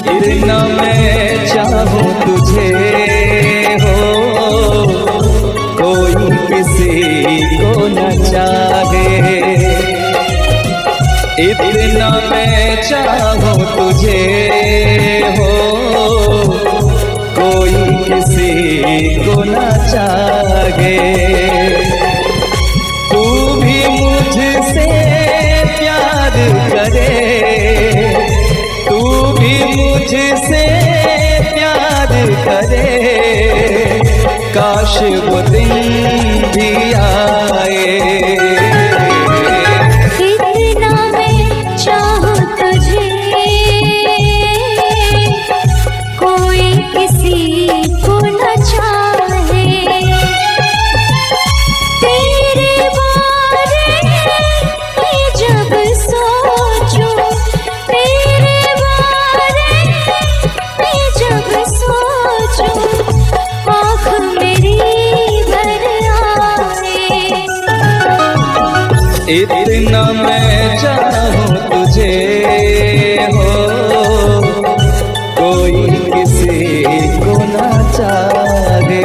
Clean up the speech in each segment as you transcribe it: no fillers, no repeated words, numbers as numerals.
इतना मैं चाहूं तुझे हो, कोई किसी को न चाहे। इतना मैं चाहूं तुझे हो, कोई किसी को न चाहे। तू भी मुझसे प्यार करे, तू भी मुझसे प्यार करे, काश वो दिन भी आए। इतना मैं चाहूं तुझे, कोई किसी को न चाहे। तेरे बारे में जब सोचूं, तेरे बारे में जब सोचूं, आँख मेरी भर आए। इतना मैं चाहूं तुझे हो, कोई किसी को न चाहे।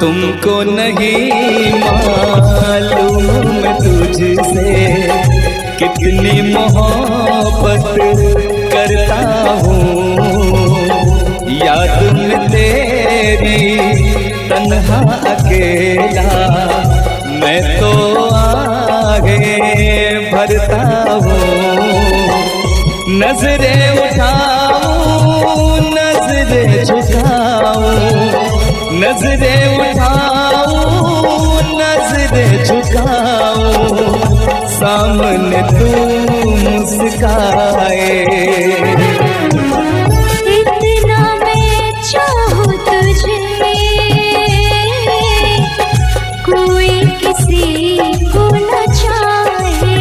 तुमको नहीं मालूम मैं तुझसे कितनी मोहब्बत करता हूँ। याद में तेरी तन्हा अकेला मैं तो आगे भरता हूँ। नजरें उठाऊं, नजरें झुकाऊं, नजरें उठाऊं, नजरें झुकाऊं, सामने तू मुस्काए। इतना मैं चाहूं तुझे, कोई किसी को न चाहे।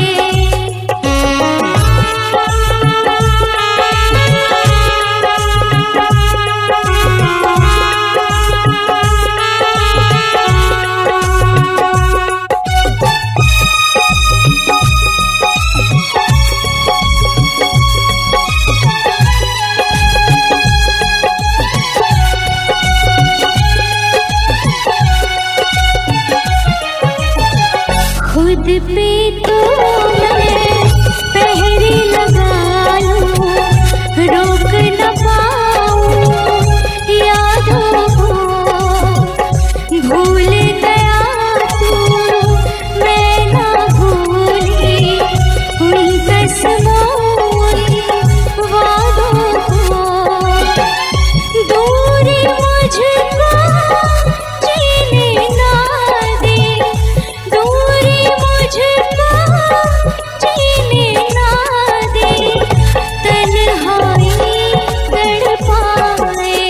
खुद पे तो मैं पहरे लगा लूं, रोक न पाऊं यादों को। भूल गया तू, मैं ना भूली उन कसमों वादों को। दूरी मुझको जीने ना दे, दूरी मुझको जीने ना दे, तन्हाई तड़पाए।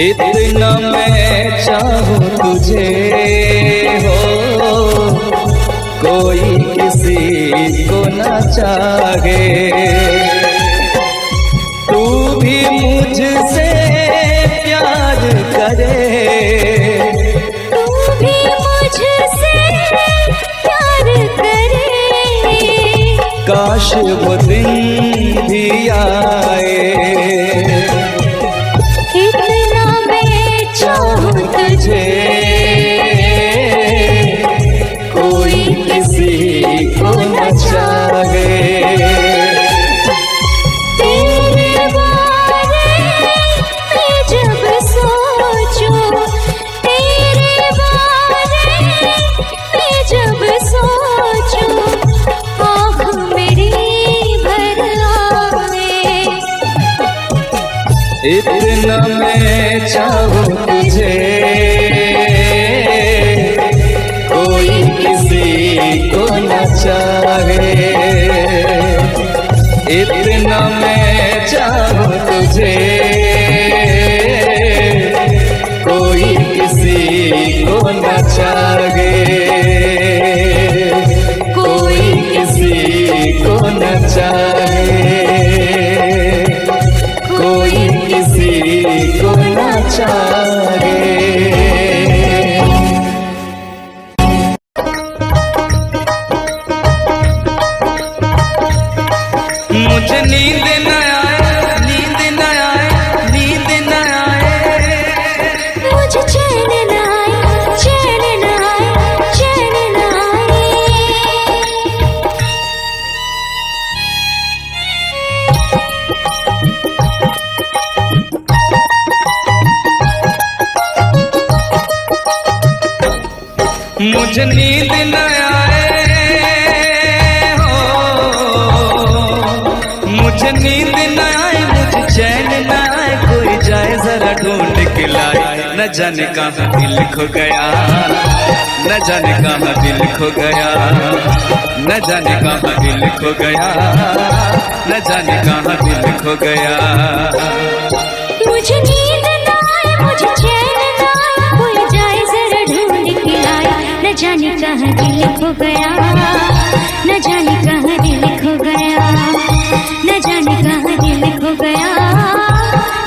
इतना मैं चाहूं तुझे हो, कोई किसी को न चाहे। तू भी मुझसे प्यार करे, तू भी मुझसे प्यार करे, काश वो दिन भी आए। इतना मैं चाहूं तुझे, कोई किसी को न चाहे। तेरे बारे में जब सोचूं, तेरे बारे में जब सोचूं, आँख मेरी भर आए। इतना मैं चाहूं तुझे, कोई किसी को न चाहे। इतना मैं चाहूं तुझे नींद न आए हो, मुझे नींद न आए, मुझे चैन न आए, कोई जाए जरा ढूंढ के लाए। न जाने कहाँ दिल खो गया, न जाने कहाँ दिल खो गया, न जाने कहाँ दिल खो गया, न जाने कहाँ दिल खो गया। मुझे नींद न आए, मुझे चैन न आए, कोई जाए जरा ढूंढ के लाए। न जाने कहाँ दिल खो गया, न जाने कहाँ दिल खो गया, न जाने कहाँ दिल खो गया,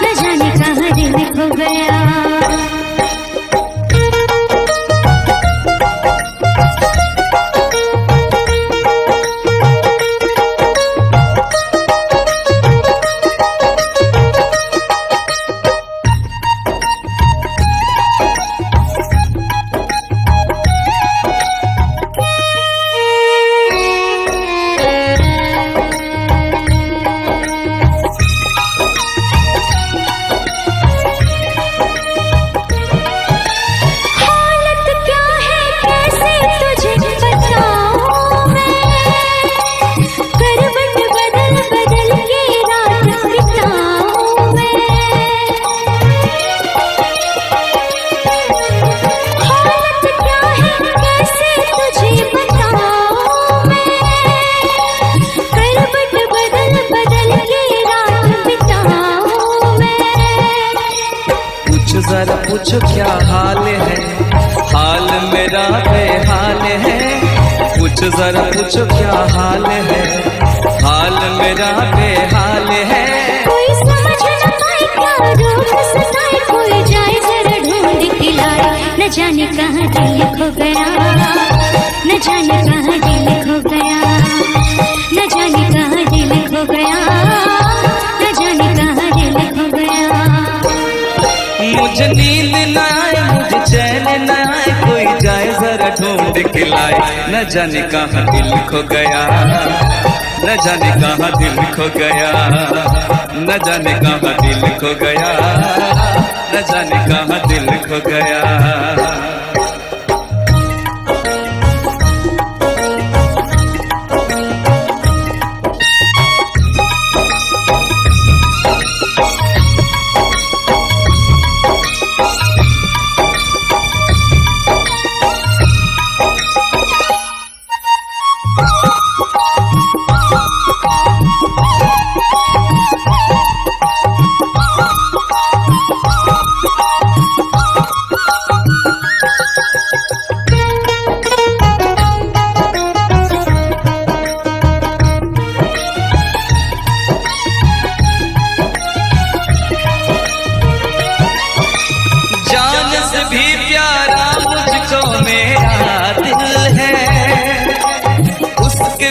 न जाने कहाँ दिल खो गया। जरा पूछो क्या हाल है, हाल मेरा बेहाल है। पूछो जरा पूछो क्या हाल है, हाल मेरा बेहाल है। कोई समझ न पाए क्या रोग सताए, कोई जाए जरा ढूंढ के लाए। न जाने कहाँ दिल खो गया, न जाने कहाँ दिल खो गया, न जाने कहाँ दिल खो गया, न जाने कहाँ दिल खो गया। मुझे नींद न आए, मुझे चैन न आए, कोई जाए जरा ढूंढ के लाए। न जाने कहाँ दिल खो गया, न जाने कहाँ दिल खो गया, न जाने कहाँ दिल खो गया, न जाने कहाँ दिल खो गया।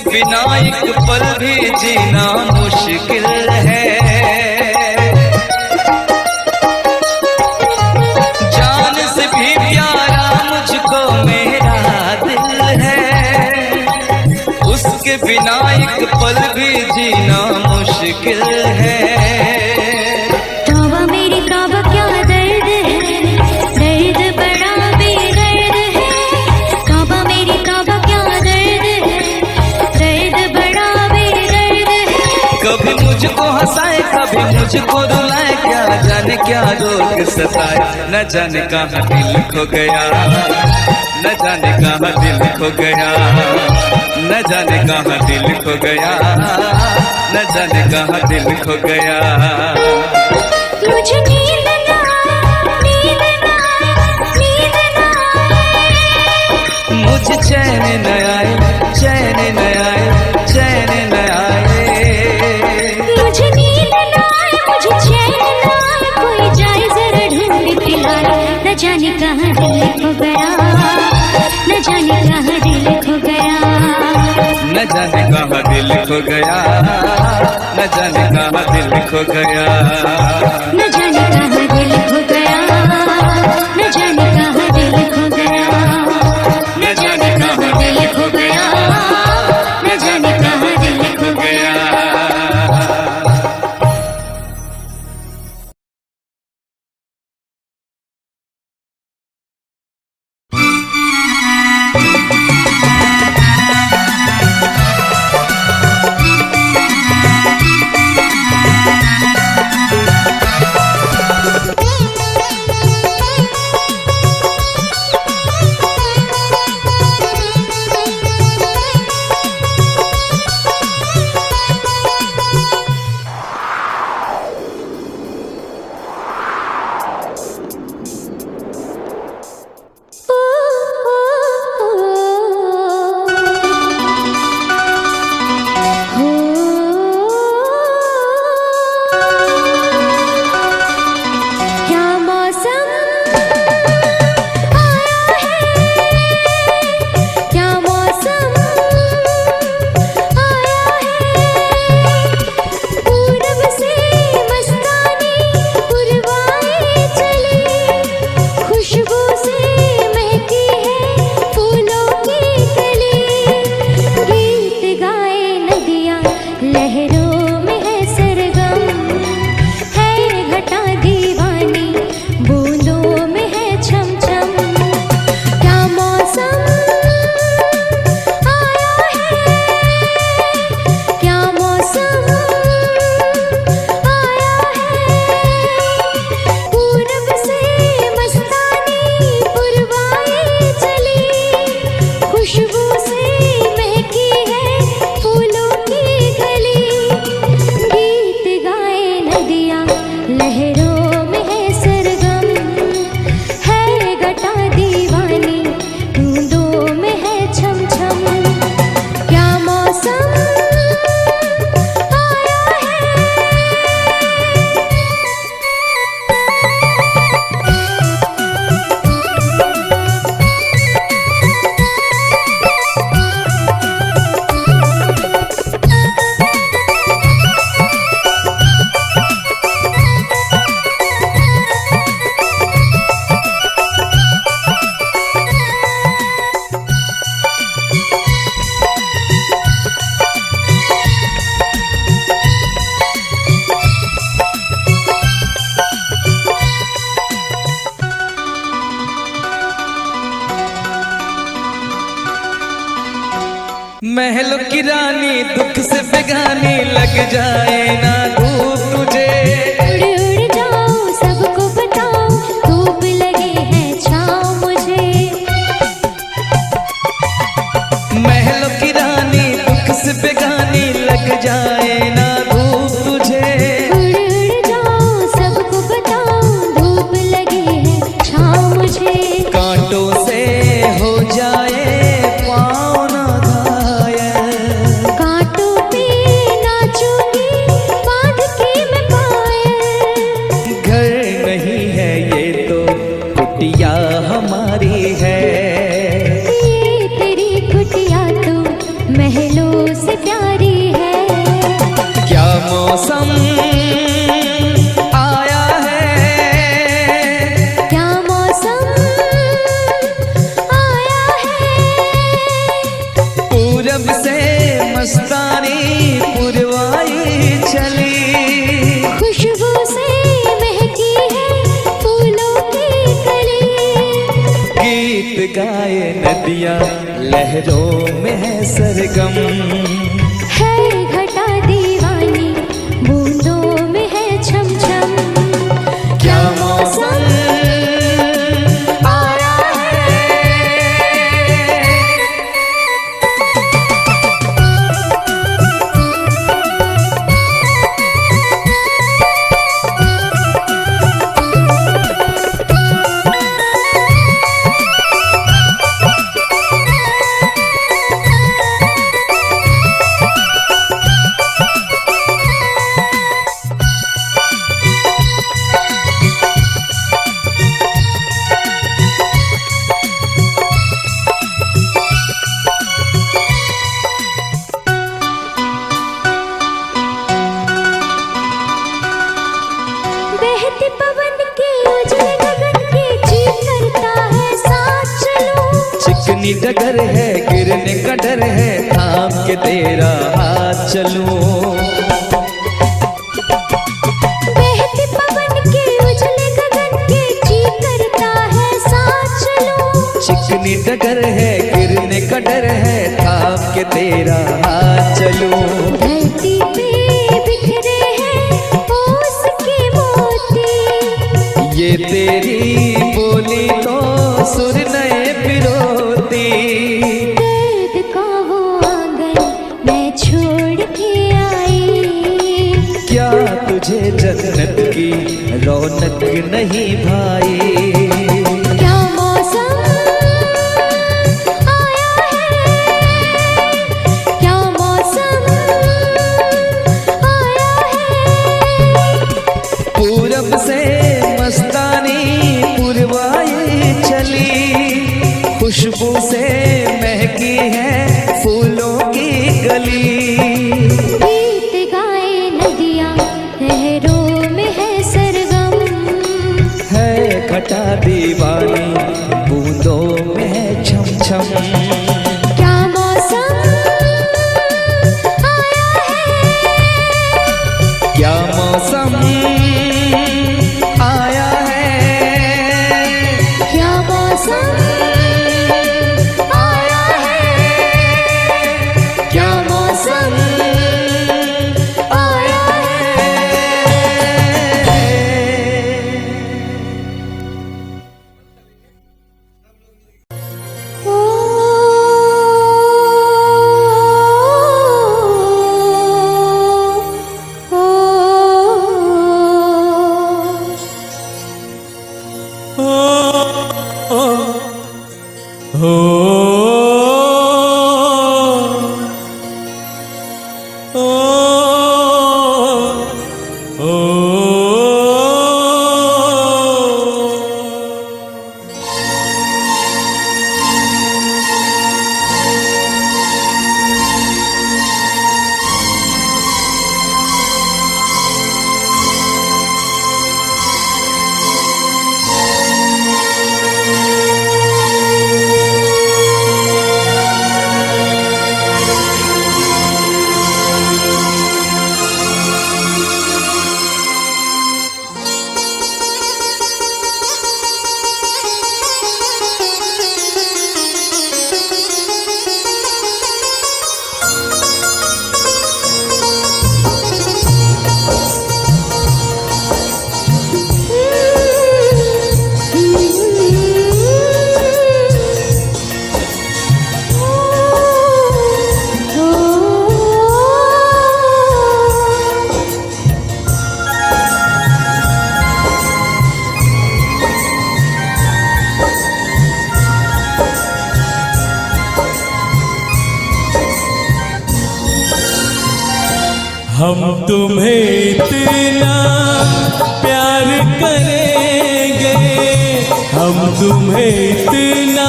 बिना एक पल भी जीना मुश्किल है। जान से भी प्यारा मुझको मेरा दिल है, उसके बिना एक पल भी जीना मुश्किल है। तौबा मेरी तौबा क्या दर्द है, दर्द बड़ा बेदर्द है। तौबा मेरी तौबा क्या दर्द है, दर्द बड़ा बेदर्द है। कभी मुझको हंसाए, कभी मुझको रुलाए, क्या जाने क्या रोग सताए। न जाने कहाँ दिल खो गया, न जाने कहाँ दिल खो गया, न जाने कहाँ दिल खो गया, न जाने कहाँ दिल खो गया। मुझे नींद न आए, नींद न आए, नींद न आए। मुझे चैन न आए, चैन न आए, चैन न आए। मुझे नींद न आए, मुझे चैन न आए, कोई जाए जरा ढूंढ के लाए। न जाने कहाँ दिल खो गया, न जाने कहाँ दिल खो गया, न जाने कहाँ दिल खो गया, न जाने कहाँ दिल खो गया, न जाने कहाँ दिल खो गया, न जाने कहाँ दिल खो गया, न जाने कहाँ दिल खो गया, न जाने कहाँ दिल खो गया। क्या मौसम आया है। महलों की रानी दुख से बेगानी लग जाए ना धूप तुझे। उड़ उड़ जाओ सबको बताओ धूप लगे है छाँव मुझे। महलों की रानी दुख से बेगानी लग जाए ना धूप तुझे। उड़ उड़ जाओ सबको बताओ धूप लगे है छाँव मुझे। कांटों से हो जाए पाँव ना घायल। कांटों पे नाचूंगी बांध के मैं पायल। घर नहीं है ये तो कुटिया हमारी है। ये तेरी कुटिया तो महलों से प्यारी है। क्या मौसम आया है। क्या मौसम आया है। पूरब से मस्तानी पुरवाई चली। खुशबू से महकी है फूलों की कली। गीत गाए नदियाँ लहरों में है सरगम। है घटा दीवानी बूंदों में है छम छम। क्या मौसम आया बहते पवन के उजले गगन के जी करता है साथ चलूं। चिकनी डगर है गिरने का डर है थाम के तेरा हाथ चलूं। बहते पवन के उजले गगन के जी करता है साथ चलूं। चिकनी डगर है गिरने का डर है थाम के तेरा हाथ चलूं। धरती पे बिखरे हैं ओस के मोती। ये तेरी बोली तो सुर नए पिरोती। दर्द का वो आंगन मैं छोड़ के आई। क्या तुझे जन्नत की रौनक नहीं भाई। क्या मौसम आया है। क्या मौसम आया है। पूरब से मस्तानी पुरवाई चली। खुशबू से महकी है फूलों की गली। गीत गाए नदियाँ लहरों में है सरगम। है घटा दीवानी बूंदों में है छम छम। क्या मौसम आया है। क्या मौसम आया है। क्या मौसम आया है। क्या मौसम आया है। हम तुम्हें इतना प्यार करेंगे, हम तुम्हें इतना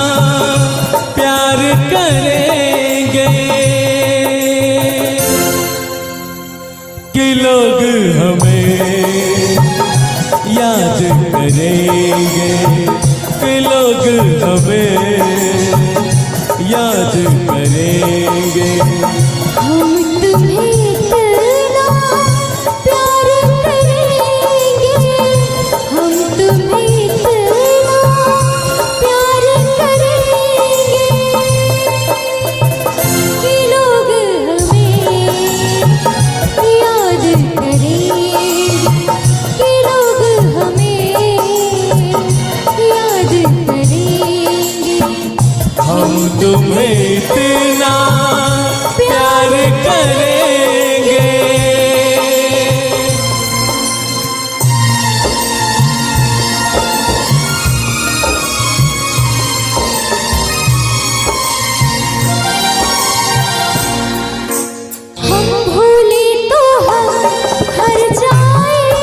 प्यार करेंगे कि लोग हमें याद करेंगे, कि लोग हमें याद करेंगे। हम तुम्हें इतना प्यार करेंगे, हम तुम्हें इतना प्यार करेंगे कि लोग हमें याद करेंगे, कि लोग हमें याद करेंगे। हम तुम्हें इतना प्यार करेंगे। हम भूले तो हम हर जाए,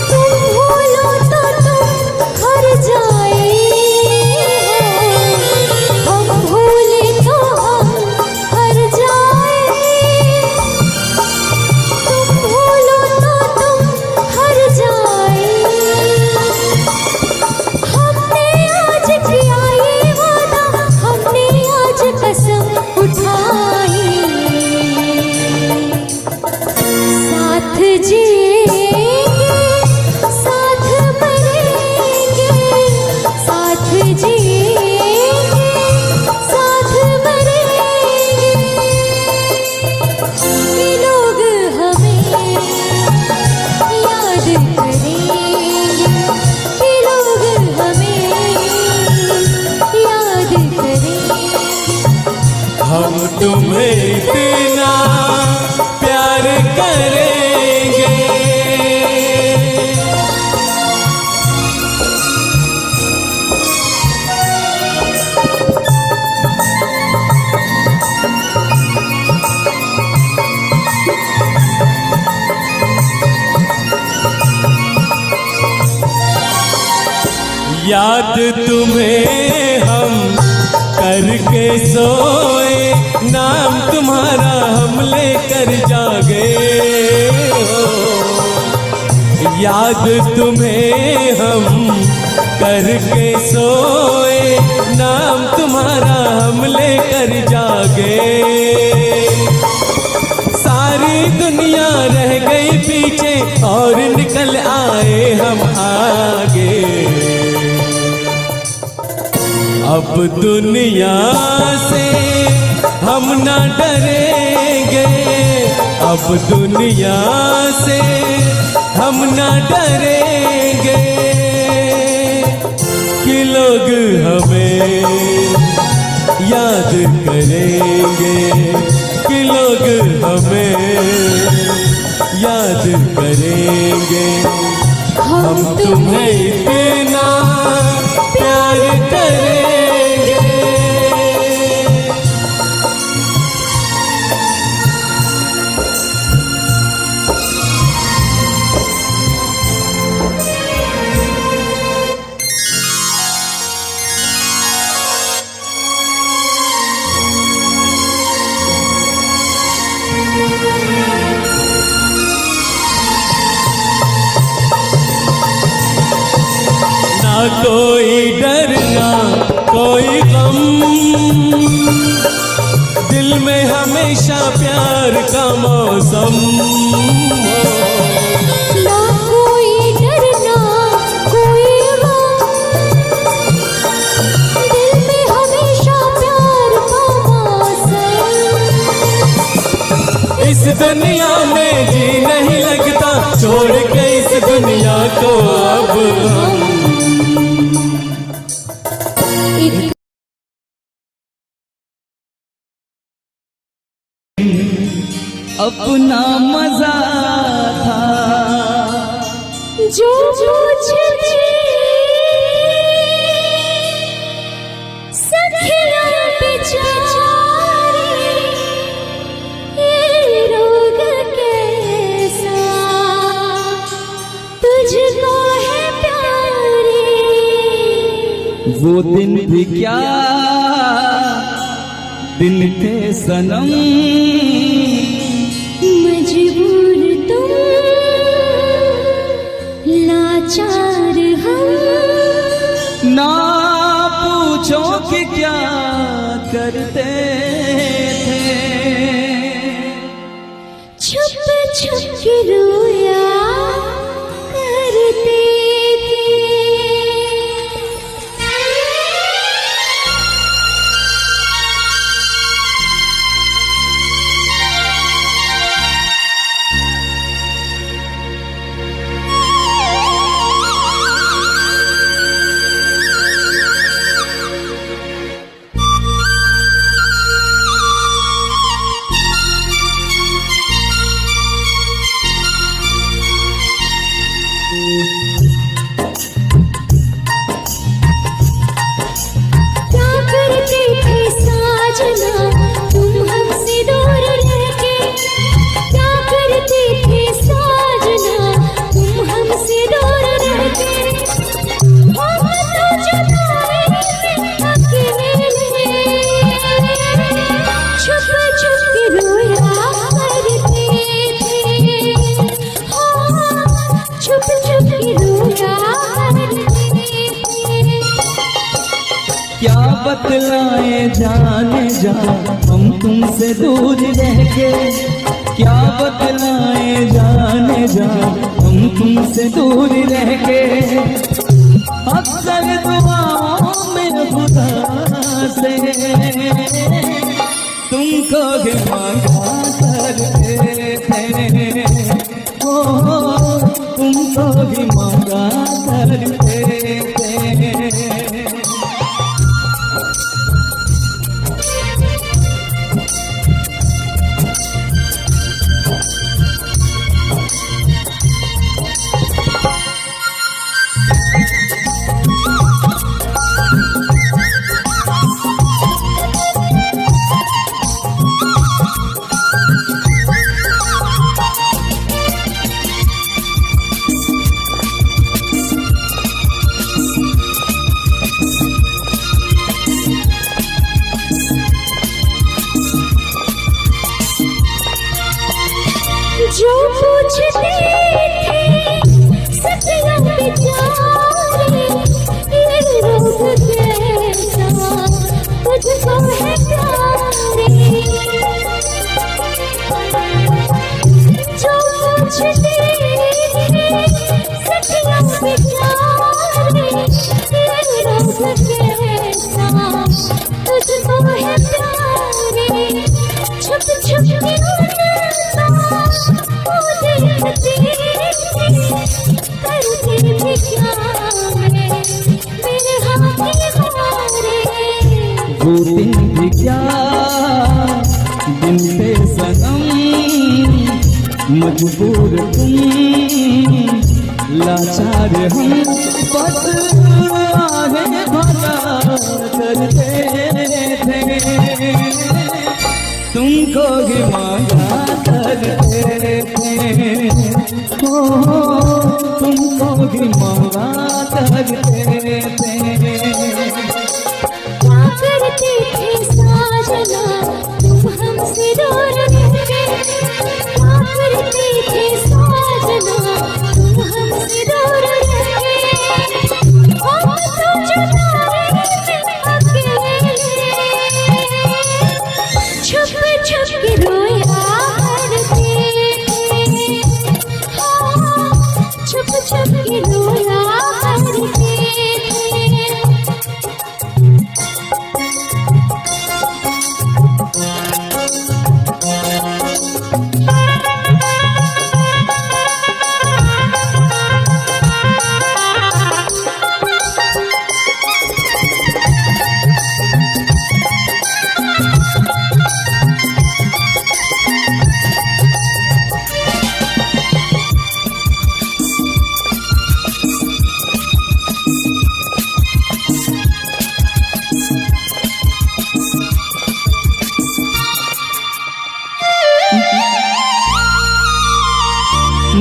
तुम भूलो तो तुम हर जाए। हम भूले तो हम हर जाए, तुम भूलो तो तुम हर जाए। हमने आज किया ये वादा, हमने आज कसम उठाई, साथ जिएंगे साथ मरेंगे, साथ जिएंगे साथ मरेंगे कि लोग हमें याद करेंगे, कि लोग हमें याद करेंगे। हम तुम्हें इतना प्यार करेंगे। याद तुम्हें हम करके सोए, नाम तुम्हारा हम लेकर जागे हो। याद तुम्हें हम करके सोए, नाम तुम्हारा हम लेकर जागे। सारी दुनिया रह गई पीछे और निकल आए हम आगे। अब दुनिया से हम ना डरेंगे, अब दुनिया से हम ना डरेंगे कि लोग हमें याद करेंगे, कि लोग हमें याद करेंगे। हम तुम्हें इतना प्यार करेंगे। ना कोई डर ना कोई गम, दिल में हमेशा प्यार का मौसम हो। ना कोई डर ना कोई गम, दिल में हमेशा प्यार का मौसम। इस दुनिया में जी नहीं लगता, छोड़ के इस दुनिया को अब हम अपना मजा था जो मुझ में सखिया बेचारी ये वो दिन भी क्या दिन थे सनम, मजबूर तुम लाचार हम, ना पूछो कि क्या करते थे, छुप छुप के रोया करते थे। क्या बतलाए जाने जा हम तुमसे दूर रह के, क्या बतलाए जाने जा हम तुमसे दूर रह के, अक्सर दुआओं में खुदा से तुमको भी मांगा करते थे, ओ तुमको भी मांगा करते थे। जो पूछते थे सपना बेचारे, ये रोग कैसा तुझको है प्यारे, जो पूछते थे सपना बेचारे, ये रोग कैसा तुझको है प्यारे, छुप छुप के वो दिन भी क्या दिन थे सनम, मजबूर तुम लाचार हम, बस आगे भला करते थे, तुमको भी मांगा करते थे, ओ तुमको भी मांगा करते थे। करते थे साजना तुम हमसे दूर रहते, क्या करते थे साजना तुम हमसे दूर रहते, हम तो जुदाई में अकेले छुप छुप के रोया करते थे, छुप छुप के रोया करते थे।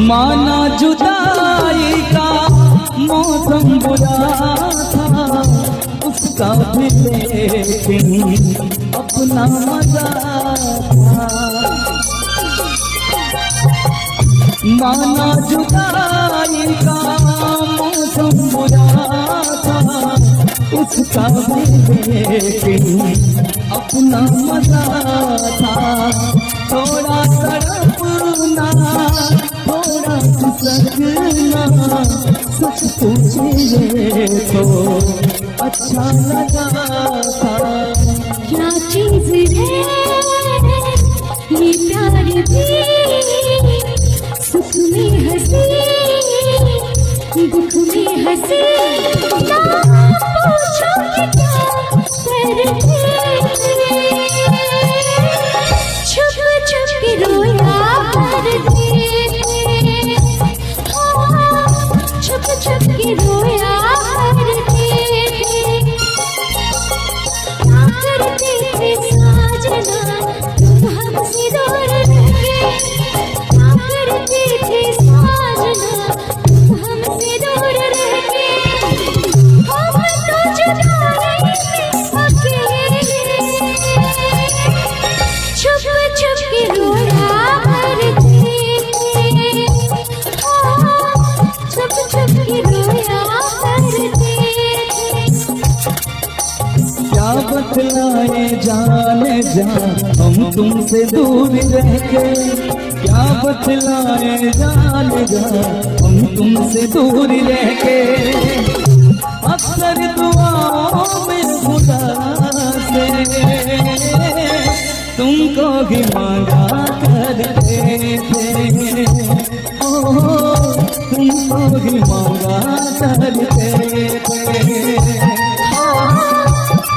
माना जुदाई का मौसम बुरा था, उसका भी लेकिन अपना मजा था। माना जुदाई का मौसम बुरा था, उसका भी लेकिन अपना मजा था। थोड़ा तड़पना, थोड़ा खिसकना, सच पूछिए तो अच्छा लगा था। क्या चीज है ये प्यार भी, सुख में हंसी दुख में हंसी। ना पूछो कि क्या करते, छुप छुप के रोया करते, छुप छुप के रोया करते। क्या करते थे साजना तुम हमसे दूर रह के, क्या करते थे साजना तुम हमसे दूर रह के। हम तो जुदा रहे अकेले, छुप छुप के रोया करते, छुप छुप के रोया करते। क्या बतलाए जाने जा हम तुमसे दूर रह के, क्या बतलाए जाने जा हम तुमसे दूर रह के। अक्सर दुआओं में खुदा से तुमको भी मांगा करते थे, ओ तुमको भी मांगा करते थे।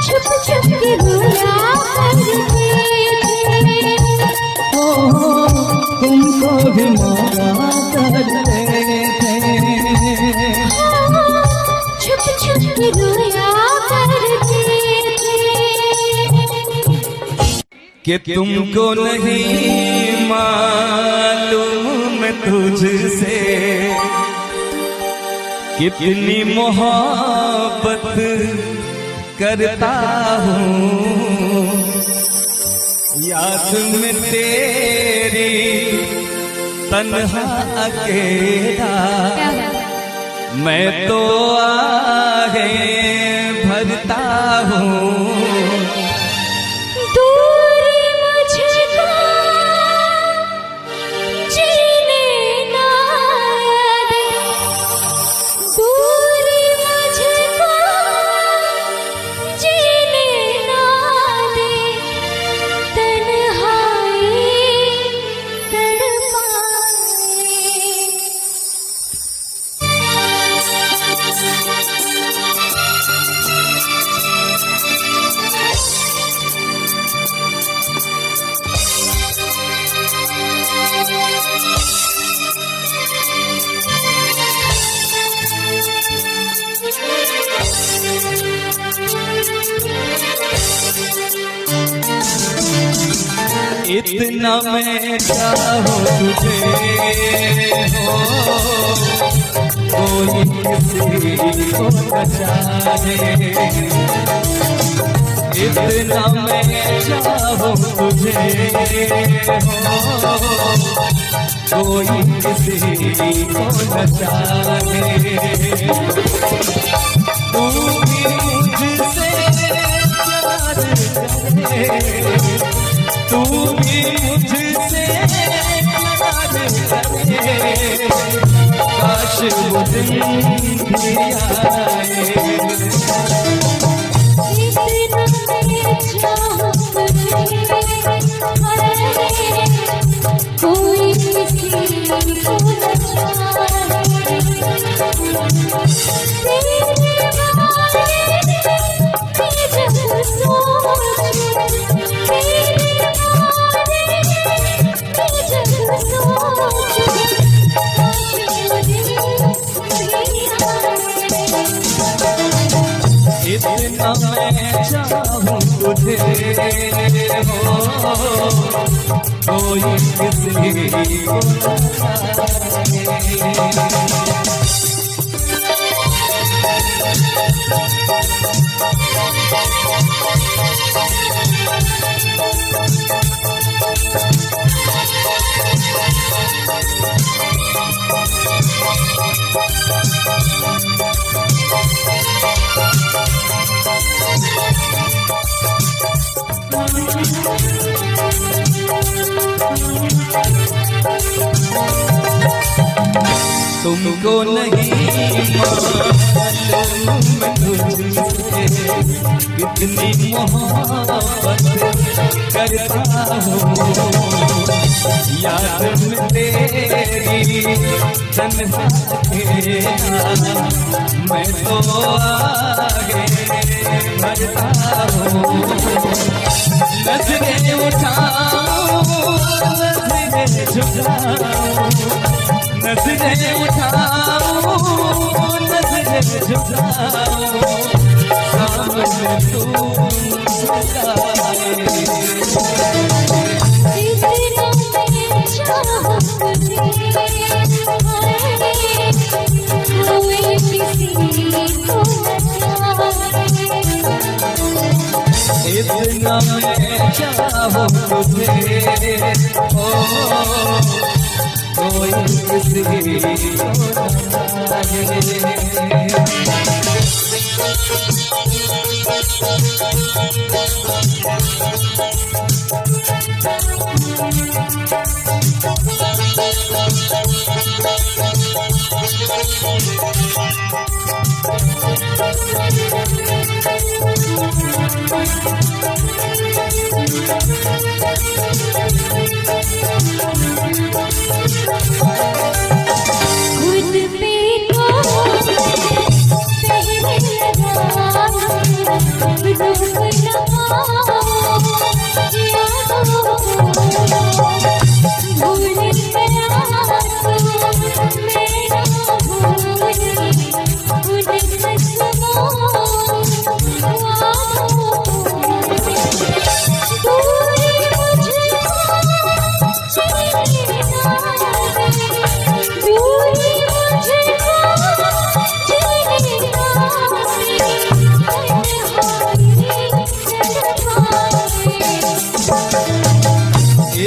छुप छुप के रोया करते थे, ओ तुमको भी मांगा करते थे। छुप छुप के रोया करते थे। कि तुमको नहीं मालूम तुझसे कितनी मोहब्बत करता हूँ। याद में तेरी तन्हा अकेला मैं तो आगे भरता हूँ। दूरी मुझको जीने ना दे, दूरी मुझको जीने ना दे, तन्हाई इतना मैं चाहूँ तुझे हो कोई किसी को न चाहे। इतना मैं चाहूँ तुझे हो कोई किसी को न चाहे। तू भी मुझसे प्यार करे, तू भी मुझसे प्यार करे, काश वो दिन भी आए। कोई किसी को न चाहे, तेरे बारे में जब सोचूं, तेरे बारे में जब सोचूं, इतना मैं चाहूँ तुझे हो कोई किसी को न चाहे। तुमको नहीं मालूम मैं तुझसे कितनी मोहब्बत करता हूँ। याद में तेरी तन्हा अकेला मैं तो आगे बढ़ता हूँ। नजरें उठाऊं नजरें झुकाऊं, नजरें उठाऊं नजरें झुकाऊं, सामने तू झुकाए। इतना मैं चाहूं तुझे, कोई किसी को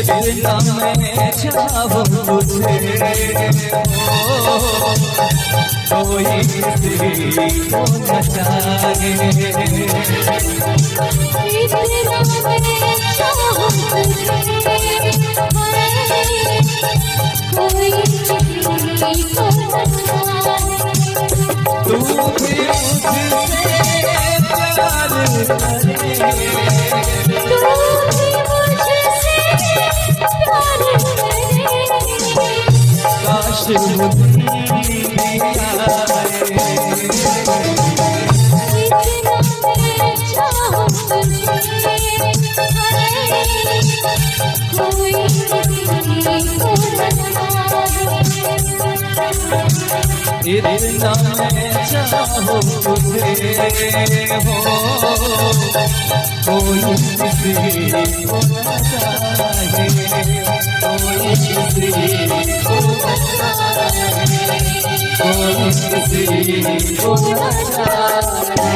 इतना मैं चाहूं तुझे, ओ कोई किसी को न जाने। खुद पे तो पहले लगा इतना मैं चाहूं तुझे, कोई किसी को न जाने। इतना मैं चाहूं तुझे, कोई किसी को न जाने। तू भी मुझसे प्यार करे, काश मुझे इतना मैं चाहूं तुझे, हो कोई किसी को न जाने, कोई किसी को न जाने, कोई किसी को न जाने।